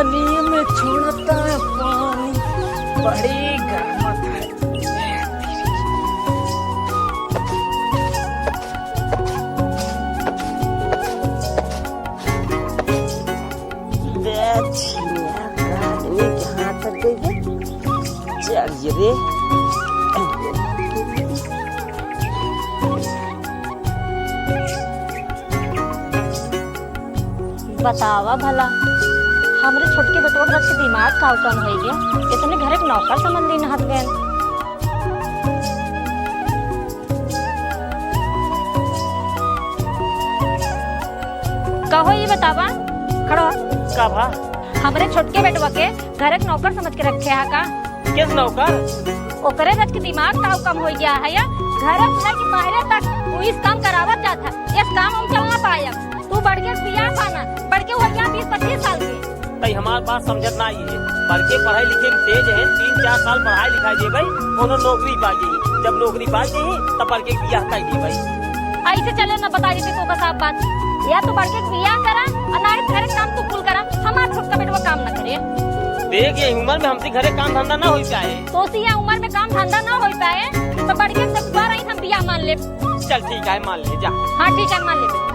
पानी में छोड़ता है पानी, बड़ी गर्मत है। कहाँ तक गई चलिए रे। बतावा भला हमरे छोटके बेटवा के दिमाग का कम हो गया, इतने घर एक नौकर समझ ली नहत गए। कहो ये बतावा खड़ो का भा हमरे छोटके बेटवा के घर एक नौकर समझ के रखे है का? किस नौकर? ओकरे बच के दिमाग का कम हो गया है या घर से कि बाहर तक वो इस काम करावत जाता, इस काम हम चलना पाया। तू बढ़ के बियाह पाना, बढ़ के हो गया 20-25 साल के। तई हमार बात समझत ना आई है। बढ़ के पढ़ाई लिखे में तेज है, 3-4 साल पढ़ाई लिखाई दे भाई, उन्होंने नौकरी पा गई। जब नौकरी पा गई तब बढ़ के बियाह कर दी भाई। ऐसे चले ना बता देते तो का साफ बात, या तो बढ़ के बियाह करा और ना घर काम तू कुल करा, हमार छोटका बेटवा काम न करे। देख ये उम्र में हमसे घरे काम धंधा ना हो पाए। तो ये उम्र में काम धंधा ना हो पाए तो बढ़ के सब बार ही हम बियाह मान ले। चल ठीक है मान ले जा। हाँ ठीक है मान ले।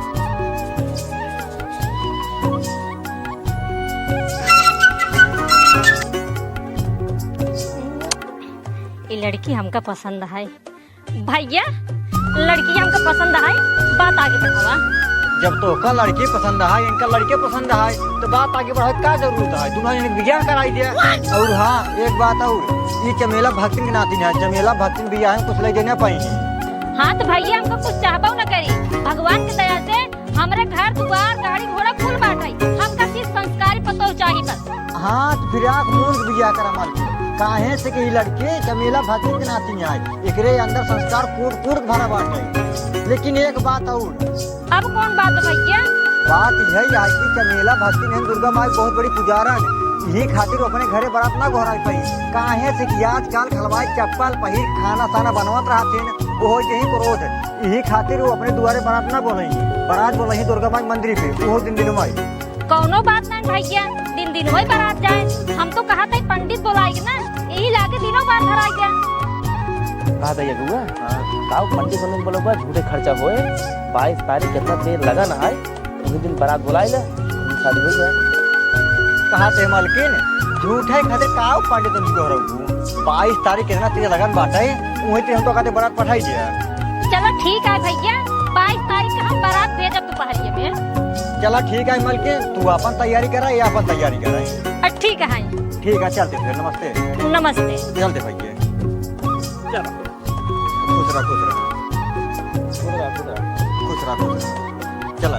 ये लड़की हमका पसंद है भैया, लड़की हमका पसंद है, बात आगे बढ़ावा। जब तो का लड़की पसंद है, इनका लड़के पसंद है, तो बात आगे बढ़ाए क्या जरूरत है? तुम्हारे विज्ञान कराई दिया। और हाँ एक बात और, ये चमेला भक्तिन की नातिन है, चमेला भक्तिन बियाह में कुछ ले देना पाएंगे। हाँ तो भैया हमको कुछ चाहबो न करी, भगवान की दया से हमारे घर दुआर गाड़ी घोड़ा फुल बाटाई, हमका चीज संस्कारी पतो चाहिए बस। हाँ तो फिर आँख मूंद बियाह करा मालकिन, काहे से कि लड़के चमेला भक्तिन की नातिन है, एकरे अंदर संस्कार कूट भरा बाटे। लेकिन एक बात और। अब कौन बात भैया? बात यही है कि चमेला भक्तिन है दुर्गा माई बहुत बड़ी पुजारन, यही खातिर अपने घरे बारात ना घोराई पाई। काहे से कि आजकल खलवाई चप्पल पहिर खाना साना बनवत रहते वो यही क्रोध है, यही खातिर वो अपने दुआरे बारात ना बोलेंगे, बारात बोलेंगे दुर्गा माई मंदिर पे वो दिन माई। कौनो बात नहीं भैया, दिन वही बारात जाए। हम तो कहा था पंडित बुलाएंगे ना, यही लाके दिनों बाद घर आ गया। कहा था ये गुआ काऊ पंडित बनने बोलो बा झूठे खर्चा होए। 22 तारीख कितना देर लगा ना है, उसी दिन बारात बुलाए ले शादी हो जाए। कहा थे मालकिन झूठे खातिर काऊ पंडित बन के रहू। 22 तारीख कितना तेज लगन बाटे, वही ते हम तो कहते बारात पठाई दिया। चलो ठीक है भैया, 22 तारीख का हम बारात भेजब दोपहरिया में। चला ठीक है मालकिन, तू अपन तैयारी करा या अपन तैयारी करा। ठीक है। ठीक है चलते फिर, नमस्ते। नमस्ते। चलते भैया, चलो खुश रह खुश रह खुश रह खुश रह। चला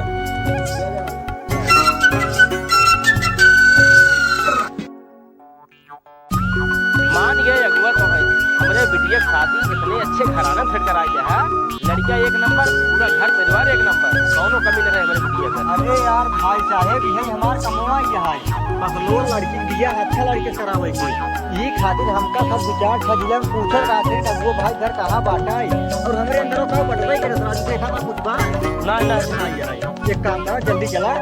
मान गए अगुआ तो भाई, हमारे बिटिया शादी कितने अच्छे घराना फिट करा गया है। लड़का एक नंबर, पूरा घर परिवार एक नंबर, कौनो कमी न रहे हमारे बिटिया का। अरे यार भाई साहेब यही हमार कमवा है, बकलोल लड़की दिया अच्छा लड़के करावे के, यही खातिर हमका सब विचार था जिला में पूछल रहते तब वो भाई घर कहाँ बाटा है और हमारे अंदर का बटवे के राज देखा ना कुछ बा ना ना एक काम करा जल्दी चला।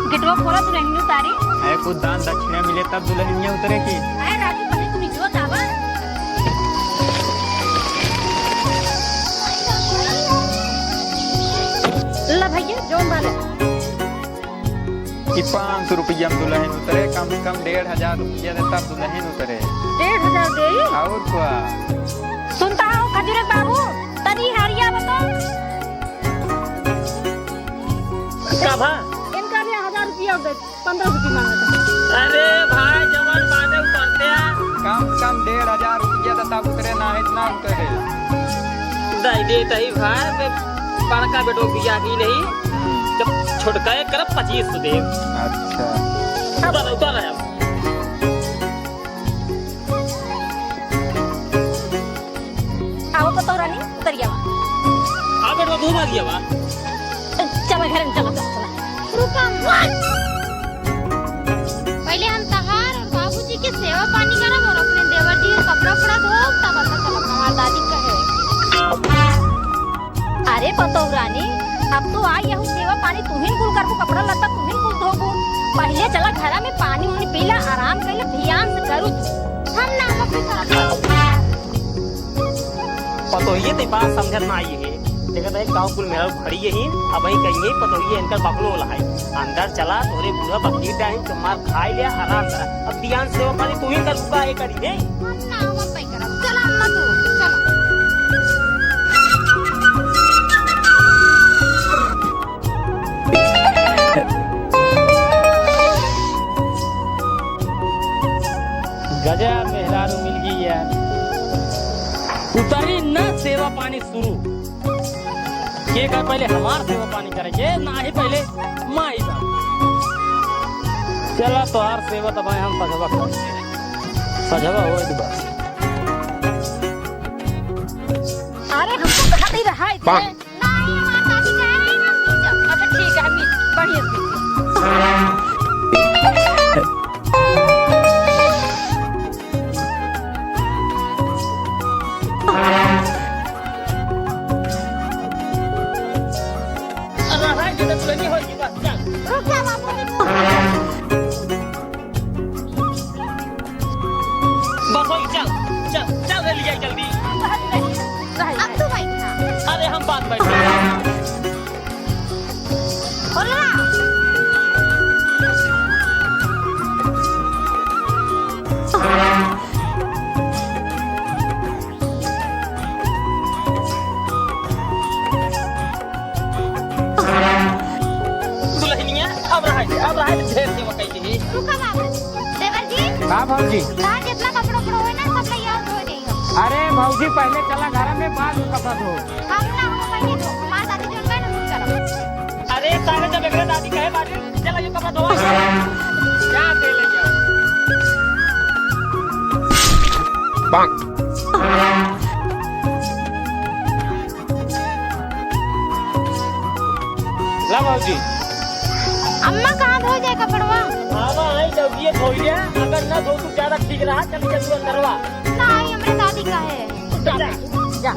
गिटवा फोड़ा तो रहनी उतारी है, कुछ दान दक्षिणा मिले तब दुल्हनिया उतरे की। अरे राजू पहले तुम निकलो जावा। ला भैया जोन वाले कि 500 रुपया में दुल्हन उतरे, कम से कम 1500 रुपया दे तब दुल्हन उतरे। 1500 दे और क्या? सुनता हो खजूर बाबू तनी हरिया बताओ का भा 1500 मांगता। अरे भाई जवान बाटे उतरते हैं। कम से कम 1500 रुपया तो तब उतरे ना इतना उतरे। दई दे तही भाई मैं बड़का बेटो बिया की नहीं जब छोटका एक करब 2500 दे। अच्छा उतर है आओ पतो रानी उतर गया आ बेटो तू मत गया बा चलो घर में चलो रुका पहले हम तहार और बाबूजी के सेवा पानी करब और अपने देवर जी के कपड़ा उपड़ा धोब तब अता चलो हमार दादी कहे। अरे पतो रानी अब तो आई यहू सेवा पानी तुम्हें कुल करबो कपड़ा लत्ता तुम्हें कुल धोबो पहले चला घर में पानी उनी पीला आराम कर ले ध्यान से करू हम ना हम अपने करब। पतो ये ते बात समझत ना आई है देखत है गांव कुल मेरा खड़ी है अब वही कहिए पतो ये इनका बकलो वाला है अंदर चला तोरे बूढ़ा बकरी टाइम तो मार खाई ले आराम कर अब ध्यान सेवा पानी तू ही कर का ये करी दे हम ना हम अपने करब। चल अम्मा तू चलो। गजब मेहरारू मिल गई यार उतरी न सेवा पानी शुरू के कर पहले हमार सेवा पानी करेंगे ना ही पहले माई का चला तो हर सेवा तब हम सजवा कर सजवा हो बस। अरे हमको कहा नहीं रहा है नहीं हमार दादी कहे नहीं हम पी जाब। अच्छा ठीक है हम बढ़िया से रुक जा बाबूजी। चल ले जल्दी अब तू बैठा। अरे हम बात बैठ बोला दुल्हनिया अब रहा ढेर सेवा कई रुका बाबू। देवर जी हाँ भाजी। कहा जितना कपड़ा उपड़ा होए ना सब तैयार हो गई हम। अरे भाजी पहले चला घर में बाद में कपड़ा धो। हम ना हम पहले तो हमार दादी जो कहे ना हम करब। अरे सारे जब एक दादी कहे बाजी चला जो कपड़ा धोवा क्या दे ले जाओ ला भाजी अम्मा कहाँ धो जाए कपड़वा। आवा आई जब ये धो लिया अगर ना धो तो ज्यादा ठीक रहा चल तू अंदरवा नहीं हमरे दादी कहे। जा जा